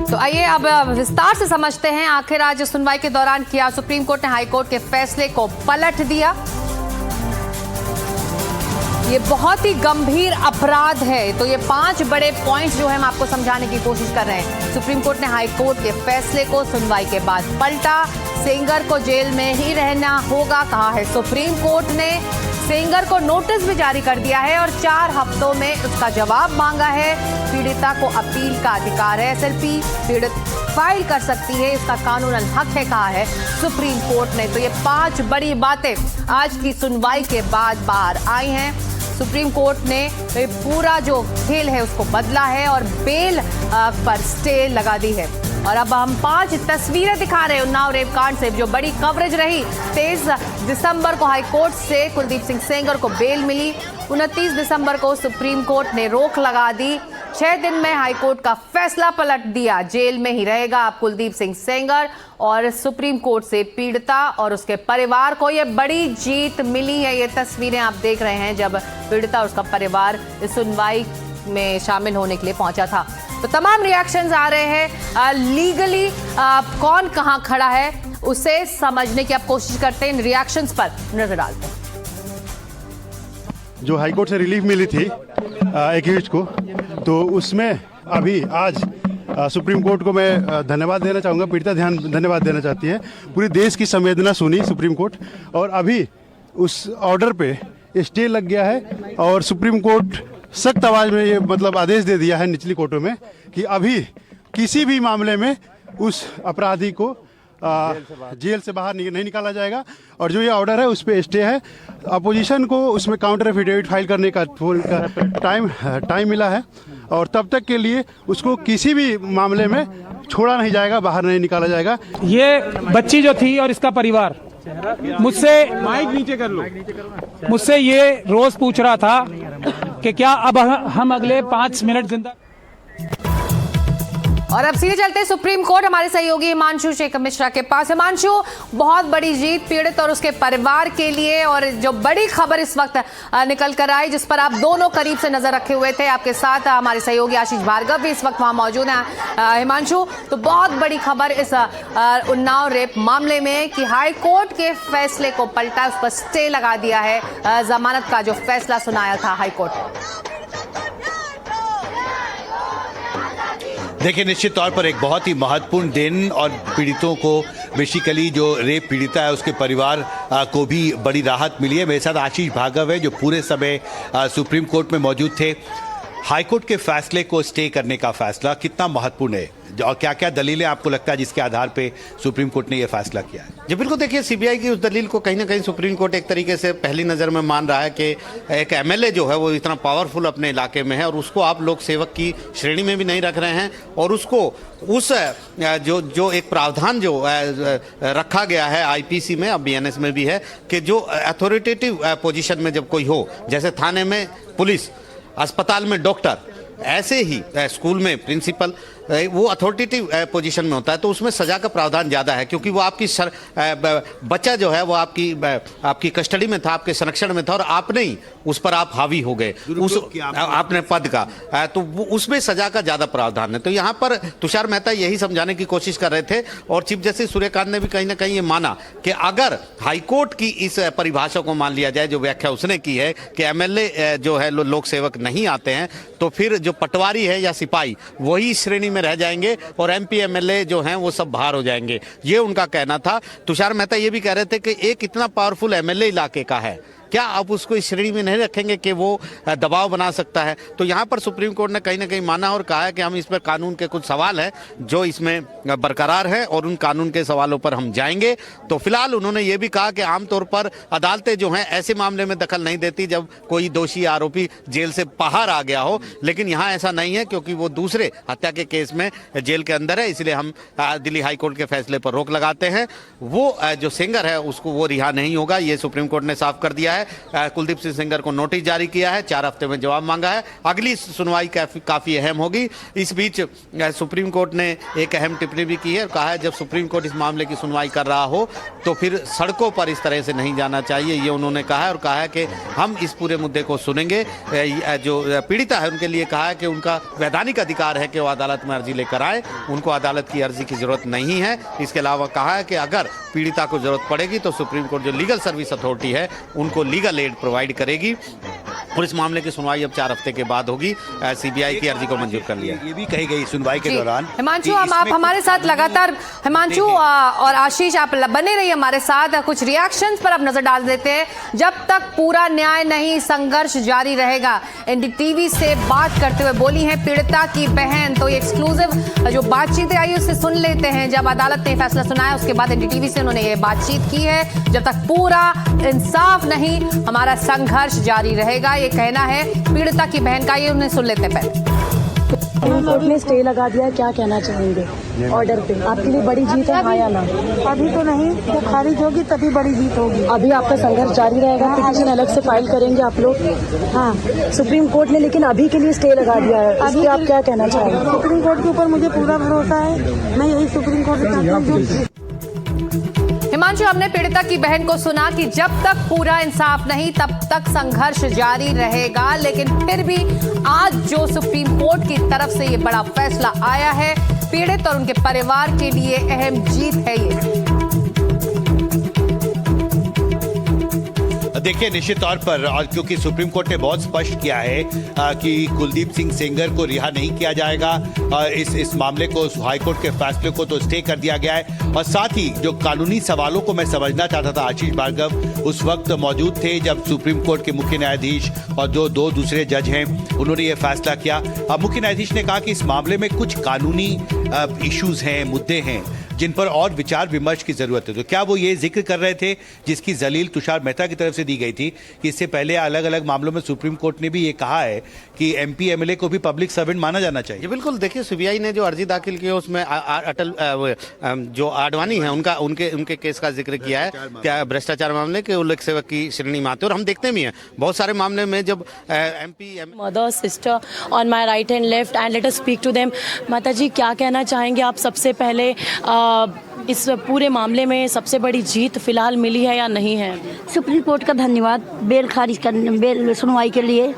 तो आइए अब विस्तार से समझते हैं आखिर आज सुनवाई के दौरान किया सुप्रीम कोर्ट ने हाई कोर्ट के फैसले को पलट दिया। ये बहुत ही गंभीर अपराध है, तो ये 5 बड़े पॉइंट्स जो है हम आपको समझाने की कोशिश कर रहे हैं। सुप्रीम कोर्ट ने हाई कोर्ट के फैसले को सुनवाई के बाद पलटा। सेंगर को जेल में ही रहना होगा कहा है सुप्रीम कोर्ट ने। सेंगर को नोटिस भी जारी कर दिया है और 4 हफ्तों में उसका जवाब मांगा है। पीड़िता को अपील का अधिकार है, एसएलपी पीड़ित फाइल कर सकती है, इसका कानूनन हक है कहा है सुप्रीम कोर्ट ने। तो ये 5 बड़ी बातें आज की सुनवाई के बाद बाहर आई हैं। सुप्रीम कोर्ट ने पूरा जो खेल है उसको बदला है और बेल पर स्टे लगा दी है। और अब हम 5 तस्वीरें दिखा रहे हैं उन्नाव रेप कांड से, जो बड़ी कवरेज रही। 23 दिसंबर को हाई कोर्ट से कुलदीप सिंह सेंगर को बेल मिली। 29 दिसंबर को सुप्रीम कोर्ट ने रोक लगा दी। 6 दिन में हाई कोर्ट का फैसला पलट दिया, जेल में ही रहेगा अब कुलदीप सिंह सेंगर। और सुप्रीम कोर्ट से पीड़िता और उसके परिवार को ये बड़ी जीत मिली है। ये तस्वीरें आप देख रहे हैं जब पीड़िता और उसका परिवार इस सुनवाई में शामिल होने के लिए पहुंचा था। तो तमाम रिएक्शंस आ रहे हैं। लीगली कौन कहां खड़ा है उसे समझने की आप कोशिश करते हैं। इन रिएक्शंस पर नजर डालते हैं। जो हाईकोर्ट से रिलीफ मिली थी एक्यूज्ड को, तो उसमें अभी आज सुप्रीम कोर्ट को मैं धन्यवाद देना चाहूँगा। पीड़िता धन्यवाद देना चाहती है। पूरे देश की संवेदना सुनी सुप्रीम कोर्ट, और अभी उस ऑर्डर पे स्टे लग गया है। और सुप्रीम कोर्ट सख्त आवाज में ये मतलब आदेश दे दिया है निचली कोर्टों में कि अभी किसी भी मामले में उस अपराधी को जेल से बाहर नहीं निकाला जाएगा। और जो ये ऑर्डर है उस पर स्टे है। अपोजिशन को उसमें काउंटर एफिडेविट फाइल करने का टाइम मिला है, और तब तक के लिए उसको किसी भी मामले में छोड़ा नहीं जाएगा, बाहर नहीं निकाला जाएगा। ये बच्ची जो थी और इसका परिवार मुझसे माइक नीचे कर लो, मुझसे ये रोज पूछ रहा था कि क्या अब हम अगले 5 मिनट जिंदा। और अब सीधे चलते हैं सुप्रीम कोर्ट, हमारे सहयोगी हिमांशु शेखर मिश्रा के पास। हिमांशु, बहुत बड़ी जीत पीड़ित और उसके परिवार के लिए, और जो बड़ी खबर इस वक्त निकल कर आई जिस पर आप दोनों करीब से नजर रखे हुए थे, आपके साथ हमारे सहयोगी आशीष भार्गव भी इस वक्त वहां मौजूद हैं। हिमांशु, तो बहुत बड़ी खबर इस उन्नाव रेप मामले में कि हाई कोर्ट के फैसले को पलटा, उस पर स्टे लगा दिया है, जमानत का जो फैसला सुनाया था हाई कोर्ट ने। देखिए, निश्चित तौर पर एक बहुत ही महत्वपूर्ण दिन, और पीड़ितों को बेसिकली जो रेप पीड़िता है उसके परिवार को भी बड़ी राहत मिली है। मेरे साथ आशीष भार्गव है जो पूरे समय सुप्रीम कोर्ट में मौजूद थे। हाईकोर्ट के फैसले को स्टे करने का फैसला कितना महत्वपूर्ण है, और क्या क्या दलीलें आपको लगता है जिसके आधार पे सुप्रीम कोर्ट ने यह फैसला किया है? जी बिल्कुल, देखिए सीबीआई की उस दलील को कहीं ना कहीं सुप्रीम कोर्ट एक तरीके से पहली नज़र में मान रहा है कि एक एमएलए जो है वो इतना पावरफुल अपने इलाके में है, और उसको आप लोक सेवक की श्रेणी में भी नहीं रख रहे हैं, और उसको उस जो एक प्रावधान जो रखा गया है आईपीसी में, अब बीएनएस में भी है, कि जो अथॉरिटेटिव पोजीशन में जब कोई हो, जैसे थाने में पुलिस, अस्पताल में डॉक्टर, ऐसे ही स्कूल में प्रिंसिपल, वो अथॉरिटेटिव पोजीशन में होता है, तो उसमें सजा का प्रावधान ज़्यादा है, क्योंकि वो आपकी बच्चा जो है वो आपकी कस्टडी में था, आपके संरक्षण में था, और आप नहीं, उस पर आप हावी हो गए उस आपने पद का, तो उसमें सजा का ज़्यादा प्रावधान है। तो यहाँ पर तुषार मेहता यही समझाने की कोशिश कर रहे थे, और चीफ जस्टिस सूर्यकांत ने भी कहीं ना कहीं ये माना कि अगर हाईकोर्ट की इस परिभाषा को मान लिया जाए, जो व्याख्या उसने की है कि एमएलए जो है लोक सेवक नहीं आते हैं, तो फिर जो पटवारी है या सिपाही वही श्रेणी में रह जाएंगे, और एमपी एमएलए जो हैं वो सब बाहर हो जाएंगे। ये उनका कहना था। तुषार मेहता ये भी कह रहे थे कि एक इतना पावरफुल एमएलए इलाके का है, क्या आप उसको इस श्रेणी में नहीं रखेंगे कि वो दबाव बना सकता है? तो यहाँ पर सुप्रीम कोर्ट ने कहीं ना कहीं माना और कहा है कि हम इस पर कानून के कुछ सवाल हैं जो इसमें बरकरार हैं, और उन कानून के सवालों पर हम जाएंगे। तो फिलहाल उन्होंने ये भी कहा कि आमतौर पर अदालतें जो हैं ऐसे मामले में दखल नहीं देती जब कोई दोषी आरोपी जेल से बाहर आ गया हो, लेकिन यहाँ ऐसा नहीं है, क्योंकि वो दूसरे हत्या के केस में जेल के अंदर है, इसलिए हम दिल्ली हाईकोर्ट के फैसले पर रोक लगाते हैं। वो जो सेंगर है उसको वो रिहा नहीं होगा, ये सुप्रीम कोर्ट ने साफ कर दिया है। है कुलदीप सिंह सेंगर को नोटिस जारी किया है, 4 हफ्ते में जवाब मांगा है। अगली सुनवाई काफ़ी अहम होगी। इस बीच सुप्रीम कोर्ट ने एक अहम टिप्पणी भी की है और कहा है जब सुप्रीम कोर्ट इस मामले की सुनवाई कर रहा हो तो फिर सड़कों पर इस तरह से नहीं जाना चाहिए, ये उन्होंने कहा है। और कहा है कि हम इस पूरे मुद्दे को सुनेंगे। जो पीड़िता है उनके लिए कहा है कि उनका वैधानिक अधिकार है कि वो अदालत में अर्जी लेकर आए, उनको अदालत की अर्जी की जरूरत नहीं है। इसके अलावा कहा है कि अगर पीड़िता को जरूरत पड़ेगी तो सुप्रीम कोर्ट जो लीगल सर्विस अथॉरिटी है उनको लीगल एड प्रोवाइड करेगी। और इस मामले की सुनवाई अब 4 हफ्ते के बाद होगी। सीबीआई की अर्जी को मंजूर कर लिया। ये भी कही गई सुनवाई के दौरान। हिमांशु, आप हमारे साथ लगातार, हिमांशु और आशीष आप बने रहिए हमारे साथ। कुछ रिएक्शंस पर आप नजर डाल देते हैं। जब तक पूरा न्याय नहीं, संघर्ष जारी रहेगा। एनडीटीवी से बात करते हुए बोली है पीड़िता की बहन। तो ये एक्सक्लूसिव जो बातचीत आई उससे सुन लेते हैं। जब अदालत ने फैसला सुनाया उसके बाद एनडीटीवी से उन्होंने ये बातचीत की है। जब तक पूरा इंसाफ नहीं, हमारा संघर्ष जारी रहेगा, ये कहना है पीड़िता की बहन का। ये उन्हें सुन लेते हैं पहले। कोर्ट ने स्टे लगा दिया, क्या कहना चाहेंगे ऑर्डर पे? आपके लिए बड़ी जीत है, हाँ या ना? अभी तो नहीं, वो खारिज होगी तभी बड़ी जीत होगी। अभी आपका संघर्ष जारी रहेगा, पिटीशन अलग से फाइल करेंगे आप लोग? हाँ, सुप्रीम कोर्ट ने लेकिन अभी के लिए स्टे लगा दिया है, इस पे आप क्या कहना चाहेंगे? सुप्रीम कोर्ट के ऊपर मुझे पूरा भरोसा है। मैं यही सुप्रीम कोर्ट से चाहती हूँ। हिमांशु, हमने पीड़िता की बहन को सुना कि जब तक पूरा इंसाफ नहीं तब तक संघर्ष जारी रहेगा। लेकिन फिर भी आज जो सुप्रीम कोर्ट की तरफ से ये बड़ा फैसला आया है, पीड़ित और उनके परिवार के लिए अहम जीत है ये। देखिए, निश्चित तौर पर, और क्योंकि सुप्रीम कोर्ट ने बहुत स्पष्ट किया है कि कुलदीप सिंह सेंगर को रिहा नहीं किया जाएगा, इस मामले को, हाईकोर्ट के फैसले को तो स्टे कर दिया गया है। और साथ ही जो कानूनी सवालों को मैं समझना चाहता था, आशीष भार्गव उस वक्त मौजूद थे जब सुप्रीम कोर्ट के मुख्य न्यायाधीश और जो 2 दूसरे जज हैं उन्होंने ये फैसला किया। अब मुख्य न्यायाधीश ने कहा कि इस मामले में कुछ कानूनी इश्यूज हैं, मुद्दे हैं जिन पर और विचार विमर्श की जरूरत है। तो क्या वो ये जिक्र कर रहे थे जिसकी दलील तुषार मेहता की तरफ से दी गई थी कि इससे पहले अलग अलग मामलों में सुप्रीम कोर्ट ने भी ये कहा है कि एमपी एमएलए को भी पब्लिक सर्वेंट माना जाना चाहिए? जी बिल्कुल। देखिए, सीबीआई ने जो अर्जी दाखिल की है उसमें अटल जो आडवाणी है उनके केस का जिक्र किया है, क्या भ्रष्टाचार मामले के उल्लेख सेवक की श्रेणी में आते हैं। और हम देखते भी हैं बहुत सारे मामले में जब MP mother sister on my right and left and let us speak to them. माता जी, क्या कहना चाहेंगे आप? सबसे पहले इस पूरे मामले में सबसे बड़ी जीत फिलहाल मिली है या नहीं है? सुप्रीम कोर्ट का धन्यवाद बेल खारिज करने, बेल सुनवाई के लिए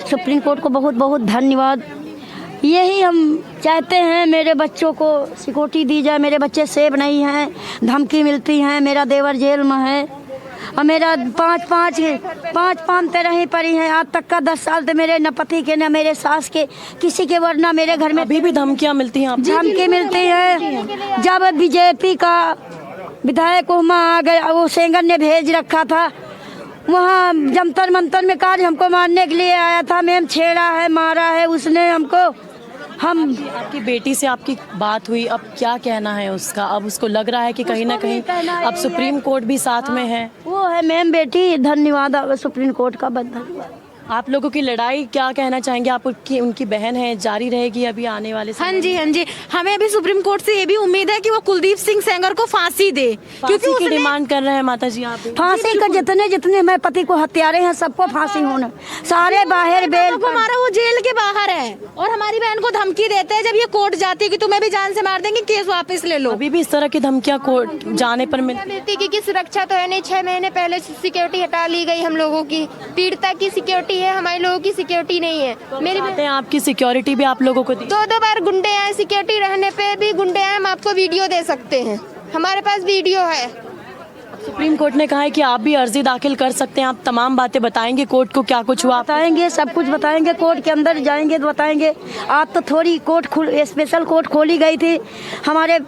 सुप्रीम कोर्ट को बहुत बहुत धन्यवाद। यही हम चाहते हैं, मेरे बच्चों को सिक्योरिटी दी जाए। मेरे बच्चे सेफ नहीं हैं, धमकी मिलती हैं। मेरा देवर जेल में है और मेरा पाँच तरह पड़ी हैं। आज तक का 10 साल से मेरे न पति के न मेरे सास के किसी के, वरना मेरे घर में अभी भी धमकियां मिलती हैं? धमकी मिलती है। जब बीजेपी का विधायक वहाँ आ गया, वो सेंगर ने भेज रखा था वहाँ जंतर मंतर में कार्य हमको मारने के लिए आया था। मैम छेड़ा है, मारा है उसने हमको। हम आपकी बेटी से आपकी बात हुई, अब क्या कहना है उसका? अब उसको लग रहा है कि कहीं ना कहीं अब सुप्रीम कोर्ट भी साथ में है? वो है मैम बेटी, धन्यवाद सुप्रीम कोर्ट का, बहुत धन्यवाद। आप लोगों की लड़ाई क्या कहना चाहेंगे? आप उनकी बहन है, जारी रहेगी अभी आने वाले समय? हाँ जी, हमें अभी सुप्रीम कोर्ट से ये भी उम्मीद है कि वो कुलदीप सिंह सेंगर को फांसी दे, क्योंकि की डिमांड कर रहे हैं माता जी आप? फांसी का जितने मेरे पति को हत्यारे हैं सबको फांसी होना, सारे बाहर बेल को मारा, वो जेल के बाहर है और हमारी बहन को धमकी देते हैं जब ये कोर्ट जाती है कि तुम्हें भी जान से मार देंगे, केस वापस ले लो। अभी भी इस तरह की धमकियां कोर्ट जाने पर मिलती की सुरक्षा तो है नहीं। 6 महीने पहले सिक्योरिटी हटा ली गई हम लोगों की। पीड़िता की सिक्योरिटी है, हमारे लोगों की सिक्योरिटी नहीं है। मेरी हैं आपकी सिक्योरिटी भी आप लोगों को दी? 2 बार गुंडे आए, सिक्योरिटी रहने पे भी गुंडे आए। हम आपको वीडियो दे सकते हैं, हमारे पास वीडियो है। सुप्रीम कोर्ट ने कहा है कि आप भी अर्जी दाखिल कर सकते हैं। आप तमाम बातें बताएंगे कोर्ट को, क्या कुछ हुआ? बताएंगे, सब कुछ बताएंगे। कोर्ट के अंदर जाएंगे तो बताएंगे। आज तो थोड़ी स्पेशल कोर्ट खोली गई थी हमारे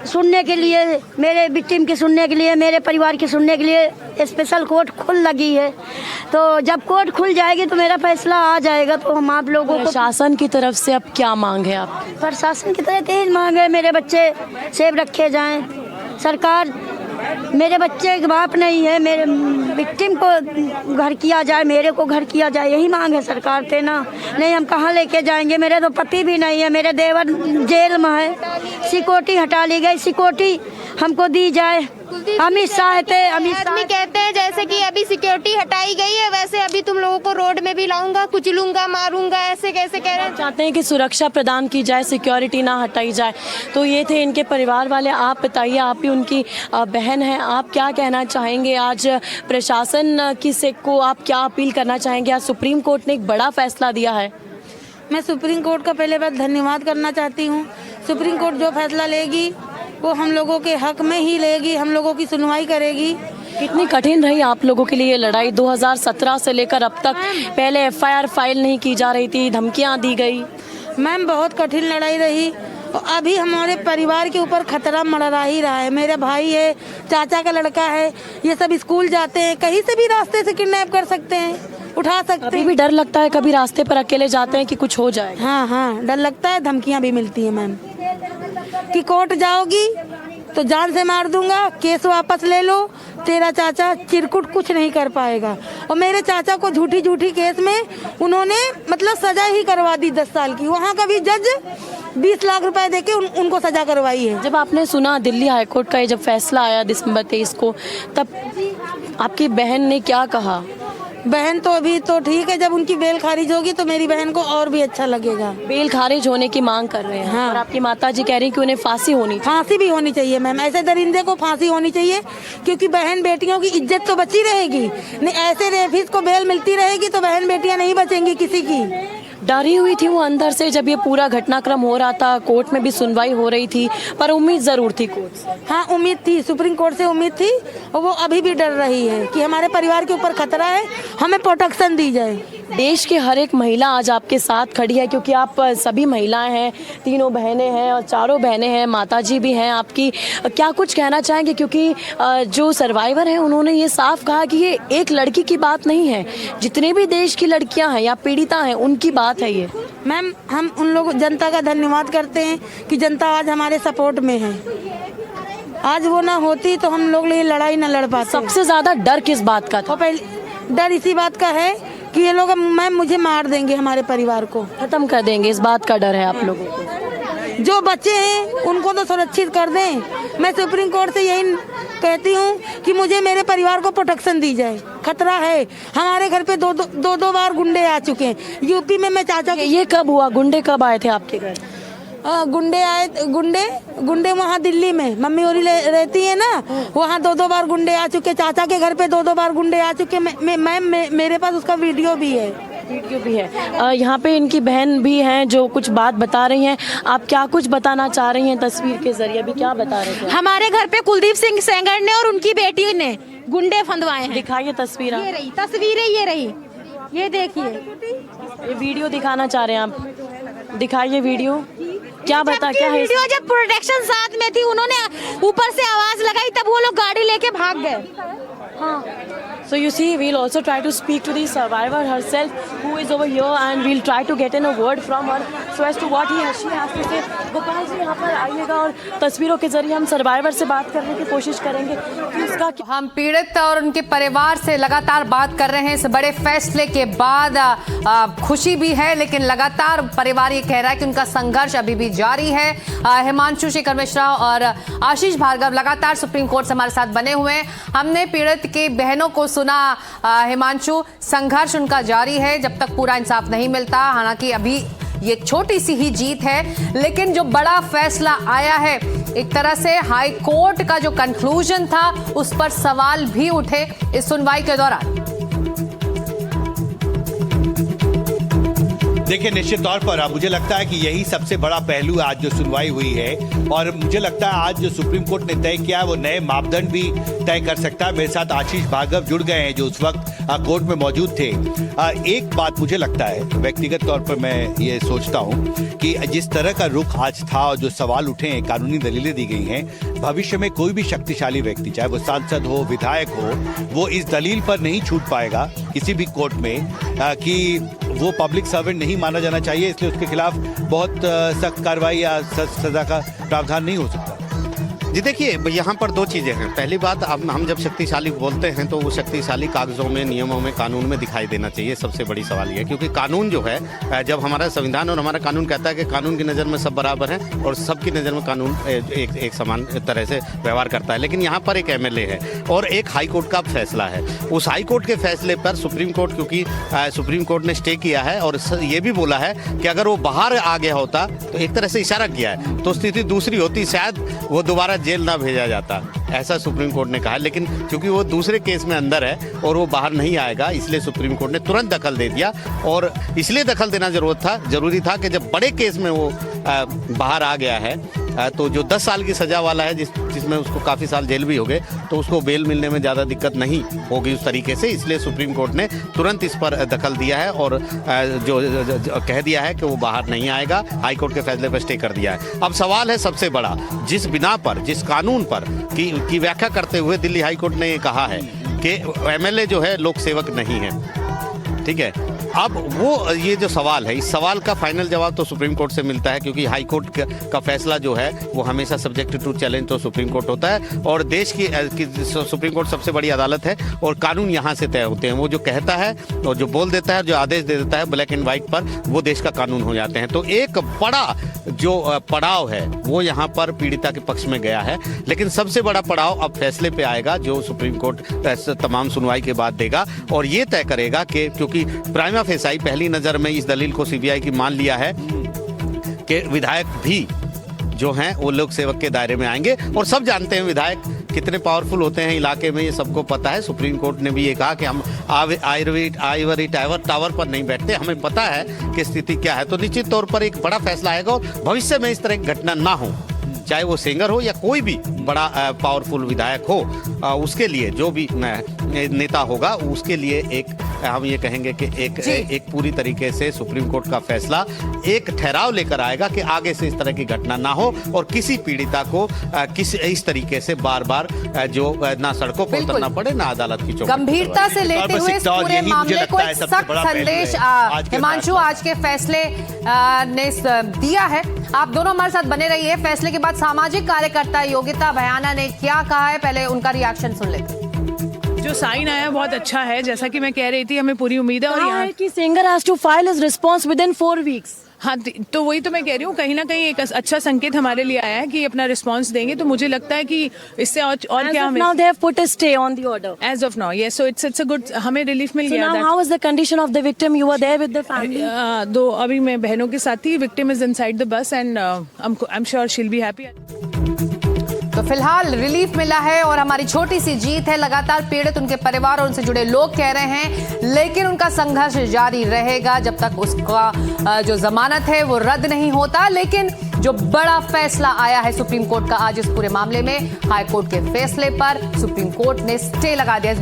सुनने के लिए, मेरे विक्टिम की सुनने के लिए, मेरे परिवार की सुनने के लिए स्पेशल कोर्ट खुल लगी है। तो जब कोर्ट खुल जाएगी तो मेरा फैसला आ जाएगा। तो हम आप लोगों को प्रशासन की तरफ से अब क्या मांग है आप? प्रशासन की तरफ यही मांग है, मेरे बच्चे सेफ रखे जाएं। सरकार मेरे बच्चे के बाप नहीं है, मेरे विक्टिम को घर किया जाए, मेरे को घर किया जाए, यही मांग है सरकार से ना। नहीं हम कहाँ लेके जाएंगे? मेरे तो पति भी नहीं है, मेरे देवर जेल में है, सिक्योरिटी हटा ली गई। सिक्योरिटी हमको दी जाए। हम इस चाहते आदमी कहते हैं जैसे कि अभी सिक्योरिटी हटाई गई है, वैसे अभी तुम लोगों को रोड में भी लाऊंगा, कुचलूंगा, मारूंगा, ऐसे कैसे कह रहे हैं। चाहते हैं कि सुरक्षा प्रदान की जाए, सिक्योरिटी ना हटाई जाए। तो ये थे इनके परिवार वाले। आप बताइए, आप भी उनकी बहन हैं, आप क्या कहना चाहेंगे? आज प्रशासन की से को आप क्या अपील करना चाहेंगे? आज सुप्रीम कोर्ट ने एक बड़ा फैसला दिया है। मैं सुप्रीम कोर्ट का पहले बार धन्यवाद करना चाहती हूँ। सुप्रीम कोर्ट जो फैसला लेगी वो हम लोगों के हक में ही लेगी, हम लोगों की सुनवाई करेगी। कितनी कठिन रही आप लोगों के लिए ये लड़ाई? 2017 से लेकर अब तक पहले FIR फाइल नहीं की जा रही थी, धमकियां दी गई। मैम बहुत कठिन लड़ाई रही और अभी हमारे परिवार के ऊपर खतरा मंडरा ही रहा है। मेरा भाई है, चाचा का लड़का है, ये सब स्कूल जाते हैं, कहीं से भी रास्ते से किडनैप कर सकते हैं, उठा सकते अभी हैं। भी डर लगता है कभी रास्ते पर अकेले जाते हैं कि कुछ हो जाए? हाँ, डर लगता है। धमकियाँ भी मिलती है मैम कि कोर्ट जाओगी तो जान से मार दूंगा, केस वापस ले लो, तेरा चाचा चिरकुट कुछ नहीं कर पाएगा। और मेरे चाचा को झूठी केस में उन्होंने मतलब सजा ही करवा दी 10 साल की। वहाँ का भी जज 20 लाख रुपए देके उनको सजा करवाई है। जब आपने सुना दिल्ली हाईकोर्ट का ये जब फैसला आया दिसंबर 23 को, तब आपकी बहन ने क्या कहा? बहन तो अभी तो ठीक है, जब उनकी बेल खारिज होगी तो मेरी बहन को और भी अच्छा लगेगा। बेल खारिज होने की मांग कर रहे हैं। हाँ। और आपकी माताजी कह रही कि उन्हें फांसी होनी चाहिए। फांसी भी होनी चाहिए मैम, ऐसे दरिंदे को फांसी होनी चाहिए, क्योंकि बहन बेटियों की इज्जत तो बची रहेगी। नहीं ऐसे रेफिस को बेल मिलती रहेगी तो बहन बेटियां नहीं बचेंगी किसी की। डरी हुई थी वो अंदर से जब ये पूरा घटनाक्रम हो रहा था, कोर्ट में भी सुनवाई हो रही थी, पर उम्मीद जरूर थी कोर्ट से। हाँ उम्मीद थी, सुप्रीम कोर्ट से उम्मीद थी, और वो अभी भी डर रही है कि हमारे परिवार के ऊपर खतरा है, हमें प्रोटेक्शन दी जाए। देश की हर एक महिला आज आपके साथ खड़ी है, क्योंकि आप सभी महिलाएं हैं, तीनों बहनें हैं और चारों बहनें हैं, माताजी भी हैं आपकी। क्या कुछ कहना चाहेंगे? क्योंकि जो सर्वाइवर हैं उन्होंने ये साफ कहा कि ये एक लड़की की बात नहीं है, जितने भी देश की लड़कियां हैं या पीड़िता हैं उनकी बात है ये। मैम हम उन लोग जनता का धन्यवाद करते हैं कि जनता आज हमारे सपोर्ट में है। आज वो ना होती तो हम लोग ये लड़ाई ना लड़ पाते। सबसे ज्यादा डर किस बात का था? और पहले डर इसी बात का है कि ये लोग मैम मुझे मार देंगे, हमारे परिवार को खत्म कर देंगे, इस बात का डर है आप लोगों को? जो बच्चे हैं उनको तो सुरक्षित कर दें। मैं सुप्रीम कोर्ट से यही कहती हूँ कि मुझे मेरे परिवार को प्रोटेक्शन दी जाए। खतरा है, हमारे घर पे दो बार गुंडे आ चुके हैं। यूपी में मैं चाचा ये कब हुआ? गुंडे कब आए थे आपके घर? गुंडे वहाँ दिल्ली में मम्मी और रहती है ना, वहाँ 2 बार गुंडे आ चुके। चाचा के घर पे 2 बार गुंडे आ चुके। मैम मेरे पास उसका वीडियो भी है। वीडियो भी है। यहाँ पे इनकी बहन भी हैं जो कुछ बात बता रही हैं। आप क्या कुछ बताना चाह रही हैं तस्वीर के जरिए? अभी क्या बता रहे थे? हमारे घर पे कुलदीप सिंह सेंगर ने और उनकी बेटी ने गुंडे फंदवाए हैं। दिखाइए तस्वीर। ये रही तस्वीरें, ये रही, ये देखिए। ये वीडियो दिखाना चाह रहे हैं आप? दिखाइए वीडियो। क्या बता, क्या है? वीडियो जब प्रोटेक्शन साथ में थी, उन्होंने ऊपर से आवाज लगाई, तब वो लोग गाड़ी लेके भाग गए। हाँ। So you see, we'll also try to speak to the survivor herself, who is over here, and we'll try to get in a word from her so as to what she has to say. Gopal ji यहाँ पर आइएगा और तस्वीरों के जरिए हम survivor से बात करने की कोशिश करेंगे कि उसका हम पीड़ित और उनके परिवार से लगातार बात कर रहे हैं इस बड़े फैसले के बाद। खुशी भी है, लेकिन लगातार परिवार ये कह रहा है कि उनका संघर्ष अभी भी जारी है। हिमांशु शेखर मिश्रा और आशीष भार्गव लगातार सुप्रीम कोर्ट से हमारे साथ बने हुए हैं। हमने पीड़ित की बहनों को सुना। हिमांशु, संघर्ष उनका जारी है जब तक पूरा इंसाफ नहीं मिलता। हालांकि अभी ये छोटी सी ही जीत है, लेकिन जो बड़ा फैसला आया है, एक तरह से हाई कोर्ट का जो कंक्लूजन था उस पर सवाल भी उठे इस सुनवाई के दौरान। देखिए, निश्चित तौर पर मुझे लगता है कि यही सबसे बड़ा पहलू आज जो सुनवाई हुई है, और मुझे लगता है आज जो सुप्रीम कोर्ट ने तय किया है वो नए मापदंड भी तय कर सकता है। मेरे साथ आशीष भार्गव जुड़ गए हैं जो उस वक्त कोर्ट में मौजूद थे। एक बात मुझे लगता है, व्यक्तिगत तौर पर मैं ये सोचता हूँ कि जिस तरह का रुख आज था और जो सवाल उठे हैं, कानूनी दलीलें दी गई हैं, भविष्य में कोई भी शक्तिशाली व्यक्ति, चाहे वो सांसद हो, विधायक हो, वो इस दलील पर नहीं छूट पाएगा किसी भी कोर्ट में कि वो पब्लिक सर्वेंट नहीं माना जाना चाहिए, इसलिए उसके खिलाफ बहुत सख्त कार्रवाई या सजा का प्रावधान नहीं हो सकता। जी देखिए, यहाँ पर दो चीज़ें हैं। पहली बात, अब हम जब शक्तिशाली बोलते हैं तो वो शक्तिशाली कागजों में, नियमों में, कानून में दिखाई देना चाहिए। सबसे बड़ी सवाल ये है, क्योंकि कानून जो है, जब हमारा संविधान और हमारा कानून कहता है कि कानून की नज़र में सब बराबर हैं और सबकी नज़र में कानून एक समान तरह से व्यवहार करता है। लेकिन यहाँ पर एक MLA है और एक हाई कोर्ट का फैसला है। उस हाई कोर्ट के फैसले पर सुप्रीम कोर्ट, क्योंकि सुप्रीम कोर्ट ने स्टे किया है और ये भी बोला है कि अगर वो बाहर आ गया होता, तो एक तरह से इशारा किया है, तो स्थिति दूसरी होती, शायद वो दोबारा जेल ना भेजा जाता, ऐसा सुप्रीम कोर्ट ने कहा। लेकिन क्योंकि वो दूसरे केस में अंदर है और वो बाहर नहीं आएगा, इसलिए सुप्रीम कोर्ट ने तुरंत दखल दे दिया। और इसलिए दखल देना जरूरी था कि जब बड़े केस में वो बाहर आ गया है, तो जो 10 साल की सज़ा वाला है, जिसमें उसको काफ़ी साल जेल भी हो गए, तो उसको बेल मिलने में ज़्यादा दिक्कत नहीं होगी उस तरीके से। इसलिए सुप्रीम कोर्ट ने तुरंत इस पर दखल दिया है और जो कह दिया है कि वो बाहर नहीं आएगा, हाई कोर्ट के फैसले पर स्टे कर दिया है। अब सवाल है सबसे बड़ा, जिस बिना पर, जिस कानून पर की व्याख्या करते हुए दिल्ली हाई कोर्ट ने ये कहा है कि MLA जो है लोक सेवक नहीं है, ठीक है। अब वो ये जो सवाल है, इस सवाल का फाइनल जवाब तो सुप्रीम कोर्ट से मिलता है, क्योंकि हाई कोर्ट का फैसला जो है वो हमेशा सब्जेक्ट टू चैलेंज तो सुप्रीम कोर्ट होता है। और देश की सुप्रीम कोर्ट सबसे बड़ी अदालत है और कानून यहाँ से तय होते हैं। वो जो कहता है और जो बोल देता है, जो आदेश दे देता है ब्लैक एंड व्हाइट पर, वो देश का कानून हो जाते हैं। तो एक बड़ा जो पड़ाव है वो यहाँ पर पीड़िता के पक्ष में गया है। लेकिन सबसे बड़ा पड़ाव अब फैसले पे आएगा, जो सुप्रीम कोर्ट तमाम सुनवाई के बाद देगा और ये तय करेगा कि, क्योंकि प्राइमा फेसाई पहली नजर में इस दलील को CBI की मान लिया है कि विधायक भी जो हैं वो लोक सेवक के दायरे में आएंगे। और सब जानते हैं विधायक कितने पावरफुल होते हैं इलाके में, ये सबको पता है। सुप्रीम कोर्ट ने भी ये कहा कि हम आइवरी टावर पर नहीं बैठते, हमें पता है कि स्थिति क्या है। तो निश्चित तौर पर एक बड़ा फैसला आएगा और भविष्य में इस तरह की घटना ना हो, चाहे वो सेंगर हो या कोई भी बड़ा पावरफुल विधायक हो, उसके लिए जो भी नेता होगा उसके लिए एक, हम ये कहेंगे कि एक पूरी तरीके से सुप्रीम कोर्ट का फैसला एक ठहराव लेकर आएगा कि आगे से इस तरह की घटना ना हो और किसी पीड़िता को इस तरीके से बार बार जो ना सड़कों पर उतरना पड़े, ना अदालत की चौखट। गंभीरता से लेते हुए इस पूरे मामले को एक सख्त संदेश हिमांशु आज के फैसले ने दिया है। आप दोनों हमारे साथ बने रहिए। फैसले के बाद सामाजिक कार्यकर्ता योगिता भयाना ने क्या कहा है, पहले उनका रिएक्शन सुन लेते। जो साइन आया बहुत अच्छा है, जैसा कि मैं कह रही थी, हमें पूरी उम्मीद है। और यहाँ कि singer has to file his response within 4 weeks. हाँ, तो वही तो मैं कह रही हूँ, कहीं ना कहीं एक अच्छा संकेत हमारे लिए आया है कि अपना रिस्पांस देंगे। तो मुझे लगता है कि इससे और क्या हमें, now they have put a stay on the order as of now, yes, so it's a good, हमें रिलीफ मिल गया। So now how is the condition of the victim? You were there with the family? दो अभी मैं बहनों के साथ ही, victim is inside the bus and I am sure she will be happy. तो फिलहाल रिलीफ मिला है और हमारी छोटी सी जीत है। लगातार पीड़ित, उनके परिवार और उनसे जुड़े लोग कह रहे हैं, लेकिन उनका संघर्ष जारी रहेगा जब तक उसका जो जमानत है वो रद्द नहीं होता। लेकिन जो बड़ा फैसला आया है सुप्रीम कोर्ट का आज इस पूरे मामले में, हाई कोर्ट के फैसले पर सुप्रीम कोर्ट ने स्टे लगा दिया।